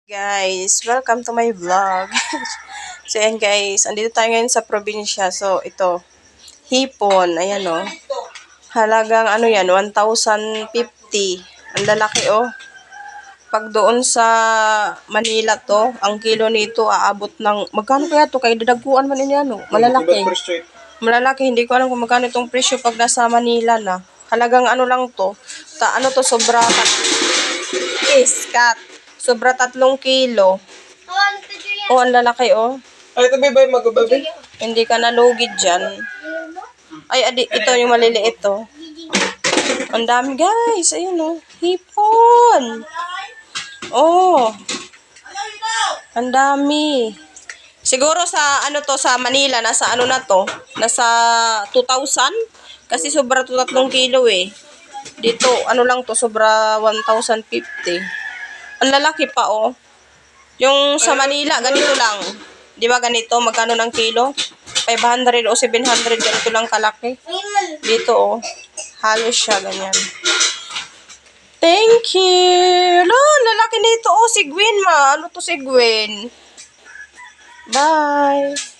Guys, welcome to my vlog. So, ayan guys, andito tayo ngayon sa probinsya. So, ito, hipon, ayan o. Halagang ano yan, 1,050. Ang lalaki o. Pag doon sa Manila to, ang kilo nito aabot ng, magkano kaya to? Kaya dadaguan man yan o. Malalaki. Malalaki, hindi ko alam kung magkano itong presyo pag nasa Manila na. Halagang ano lang to. Ano to, sobra kat. Sobra 3 kilo. Oh, ang lalaki, oh. Ay, ito ba magababi? Hindi ka nalugid dyan. Ay, ito yung maliliit, oh. Ang dami, guys. Ayun, oh. Hipon. Oh. Ang dami. Siguro sa, ano to, sa Manila, nasa ano na to? Nasa 2,000? Kasi sobra to 3 kilo, eh. Dito, ano lang to, sobra 1,050. Ang lalaki pa, oh. Yung sa Manila, ganito lang. Di ba ganito? Magkano ng kilo? 500 o 700, ganito lang kalaki. Dito, oh. Halos siya, ganyan. Thank you! Lalaki nito, oh. Si Gwen, ma. Ano to si Gwen? Bye!